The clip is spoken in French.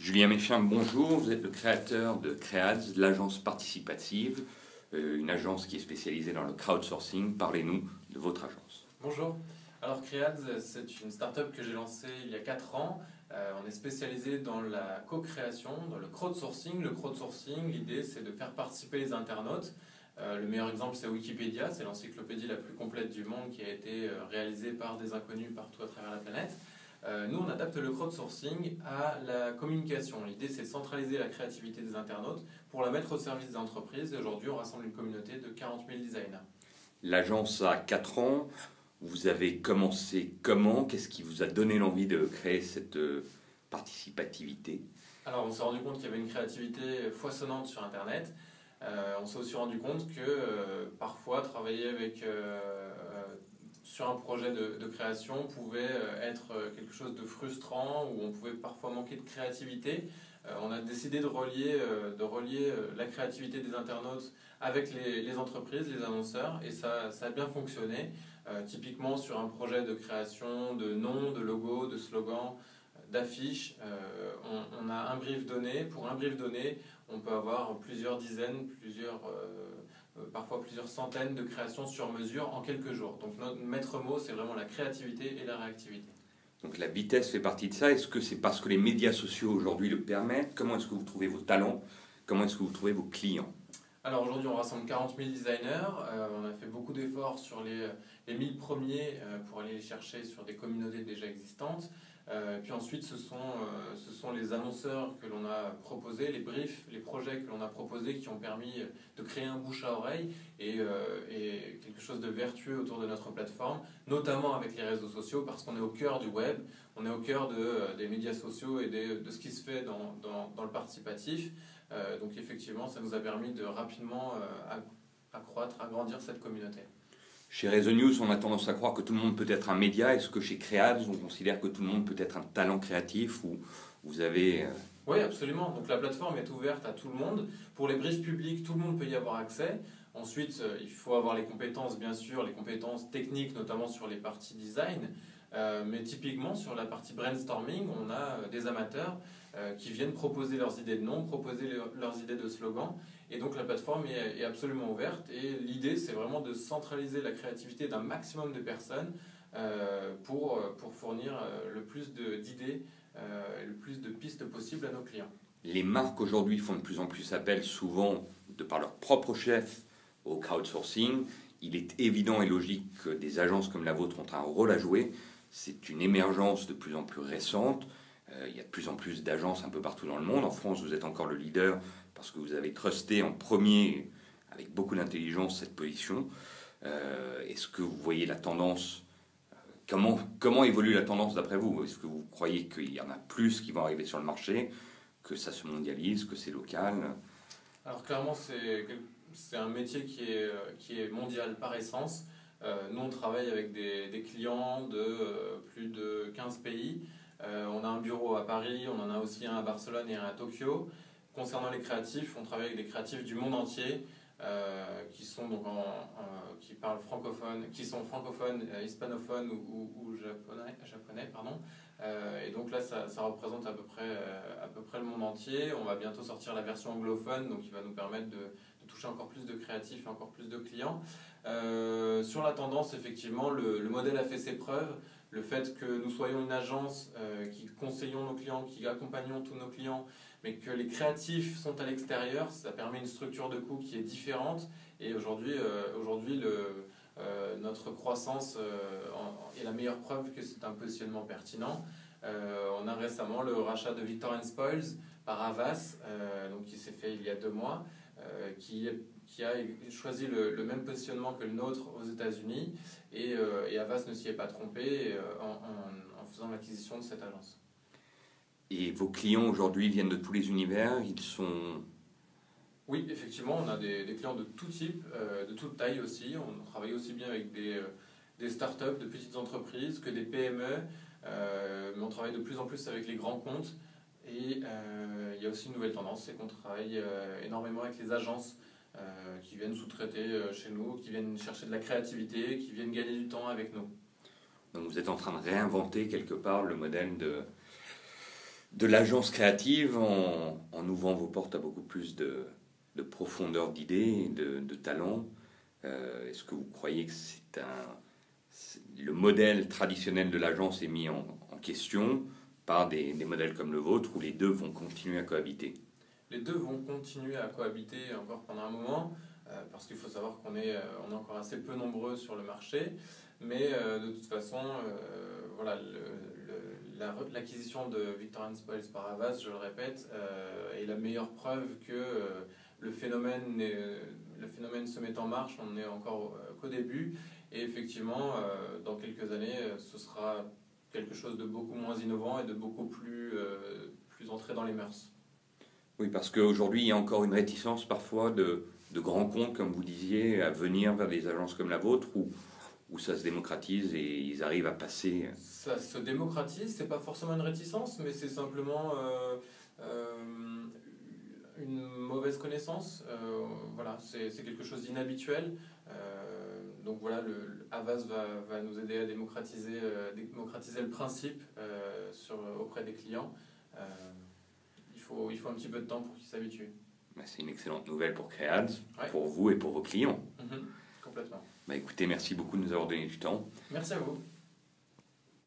Julien Méchin, bonjour. Vous êtes le créateur de Creads, l'agence participative, une agence qui est spécialisée dans le crowdsourcing. Parlez-nous de votre agence. Bonjour. Alors Creads, c'est une start-up que j'ai lancée il y a 4 ans. On est spécialisé dans la co-création, dans le crowdsourcing. Le crowdsourcing, l'idée c'est de faire participer les internautes. Le meilleur exemple c'est Wikipédia, c'est l'encyclopédie la plus complète du monde qui a été réalisée par des inconnus partout à travers la planète. Nous, on adapte le crowdsourcing à la communication. L'idée, c'est de centraliser la créativité des internautes pour la mettre au service des entreprises. Et aujourd'hui, on rassemble une communauté de 40 000 designers. L'agence a 4 ans. Vous avez commencé comment? Qu'est-ce qui vous a donné l'envie de créer cette participativité? Alors, on s'est rendu compte qu'il y avait une créativité foisonnante sur Internet. On s'est aussi rendu compte que parfois, travailler sur un projet de création pouvait être quelque chose de frustrant, où on pouvait parfois manquer de créativité. On a décidé de relier la créativité des internautes avec les entreprises, les annonceurs, et ça a bien fonctionné. Typiquement sur un projet de création de noms, de logos, de slogans, d'affiches, on a un brief donné. Pour un brief donné, on peut avoir plusieurs dizaines, parfois plusieurs centaines de créations sur mesure en quelques jours. Donc notre maître mot, c'est vraiment la créativité et la réactivité. Donc la vitesse fait partie de ça. Est-ce que c'est parce que les médias sociaux aujourd'hui le permettent? Comment est-ce que vous trouvez vos talents? Comment est-ce que vous trouvez vos clients? Alors aujourd'hui, on rassemble 40 000 designers. On a fait beaucoup d'efforts sur les 1000 premiers pour aller les chercher sur des communautés déjà existantes. Puis ensuite, ce sont les annonceurs que l'on a proposés, les briefs, les projets que l'on a proposés qui ont permis de créer un bouche à oreille et quelque chose de vertueux autour de notre plateforme, notamment avec les réseaux sociaux, parce qu'on est au cœur du web, on est au cœur des médias sociaux et de ce qui se fait dans le participatif. Donc effectivement, ça nous a permis de rapidement accroître, agrandir cette communauté. Chez Rezo News, on a tendance à croire que tout le monde peut être un média. Est-ce que chez Creads, on considère que tout le monde peut être un talent créatif ou vous avez... Oui, absolument. Donc la plateforme est ouverte à tout le monde. Pour les briefs publics, tout le monde peut y avoir accès. Ensuite, il faut avoir les compétences, bien sûr, les compétences techniques, notamment sur les parties design. Mais typiquement, sur la partie brainstorming, on a des amateurs qui viennent proposer leurs idées de noms, proposer leurs idées de slogans. Et donc la plateforme est absolument ouverte. Et l'idée, c'est vraiment de centraliser la créativité d'un maximum de personnes pour fournir le plus d'idées, le plus de pistes possibles à nos clients. Les marques aujourd'hui font de plus en plus appel, souvent de par leur propre chef, au crowdsourcing. Il est évident et logique que des agences comme la vôtre ont un rôle à jouer. C'est une émergence de plus en plus récente. Il y a de plus en plus d'agences un peu partout dans le monde. En France, vous êtes encore le leader parce que vous avez trusté en premier, avec beaucoup d'intelligence, cette position. Est-ce que vous voyez la tendance? Comment évolue la tendance d'après vous? Est-ce que vous croyez qu'il y en a plus qui vont arriver sur le marché, que ça se mondialise, que c'est local? Alors clairement, c'est un métier qui est mondial par essence. Nous, on travaille avec des clients de plus de 15 pays. On a un bureau à Paris, on en a aussi un à Barcelone et un à Tokyo. Concernant les créatifs, on travaille avec des créatifs du monde entier qui sont donc qui parlent francophone, qui sont francophones, hispanophones ou japonais, pardon. Et donc là, ça représente à peu près le monde entier. On va bientôt sortir la version anglophone, donc qui va nous permettre de toucher encore plus de créatifs et encore plus de clients. Sur la tendance, effectivement, le modèle a fait ses preuves. Le fait que nous soyons une agence qui conseillons nos clients, qui accompagnons tous nos clients, mais que les créatifs sont à l'extérieur, ça permet une structure de coût qui est différente. Et aujourd'hui, notre croissance est la meilleure preuve que c'est un positionnement pertinent. On a récemment le rachat de Victor & Spoils par Havas, donc qui s'est fait il y a 2 mois, qui a choisi le même positionnement que le nôtre aux États-Unis, et Havas ne s'y est pas trompé en faisant l'acquisition de cette agence. Et vos clients aujourd'hui viennent de tous les univers, ils sont... Oui, effectivement, on a des clients de tout type, de toute taille aussi. On travaille aussi bien avec des startups, de petites entreprises que des PME, mais on travaille de plus en plus avec les grands comptes. Et il y a aussi une nouvelle tendance, c'est qu'on travaille énormément avec les agences qui viennent sous-traiter chez nous, qui viennent chercher de la créativité, qui viennent gagner du temps avec nous. Donc vous êtes en train de réinventer quelque part le modèle de l'agence créative en ouvrant vos portes à beaucoup plus de profondeur d'idées, de talent. Est-ce que vous croyez que le modèle traditionnel de l'agence est mis en question par des modèles comme le vôtre, où les deux vont continuer à cohabiter? Les deux vont continuer à cohabiter encore pendant un moment, parce qu'il faut savoir qu'on est encore assez peu nombreux sur le marché, mais de toute façon, voilà, l'acquisition de Victorian Spoils par Havas, je le répète, est la meilleure preuve que le phénomène se met en marche. On n'est encore qu'au début, et effectivement, dans quelques années, ce sera quelque chose de beaucoup moins innovant et de beaucoup plus entré dans les mœurs. Oui, parce qu'aujourd'hui, il y a encore une réticence parfois de grands comptes, comme vous disiez, à venir vers des agences comme la vôtre, où ça se démocratise et ils arrivent à passer. Ça se démocratise, c'est pas forcément une réticence, mais c'est simplement une mauvaise connaissance. Voilà, c'est quelque chose d'inhabituel. Donc voilà, le Havas va nous aider à démocratiser le principe auprès des clients. Il faut un petit peu de temps pour qu'ils s'habituent. C'est une excellente nouvelle pour Creads, Ouais. pour vous et pour vos clients. Complètement. Écoutez, merci beaucoup de nous avoir donné du temps. Merci à vous.